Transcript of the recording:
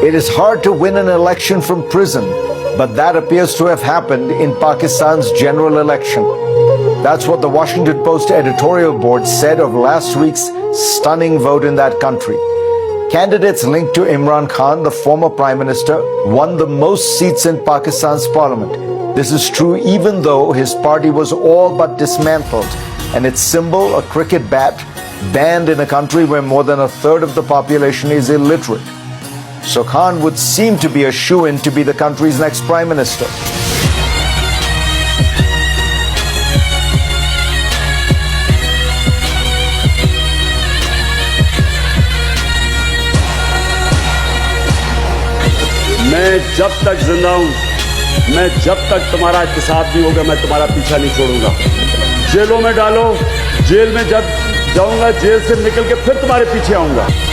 It is hard to win an election from prison, but that appears to have happened in Pakistan's general election. That's what the Washington Post editorial board said of last week's stunning vote in that country. Candidates linked to Imran Khan, the former prime minister, won the most seats in Pakistan's parliament. This is true even though his party was all but dismantled and its symbol, a cricket bat, banned in a country where more than a third of the population is illiterate. So Khan would seem to be a shoo-in to be the country's next prime minister. मैं जब तक जिंदा हूं, मैं जब तक तुम्हारा इत्तेसाफ नहीं होगा, मैं तुम्हारा पीछा नहीं छोड़ूंगा। जेलों में डालो, जेल में जब जाऊंगा, जेल से निकल के फिर तुम्हारे पीछे आऊंगा।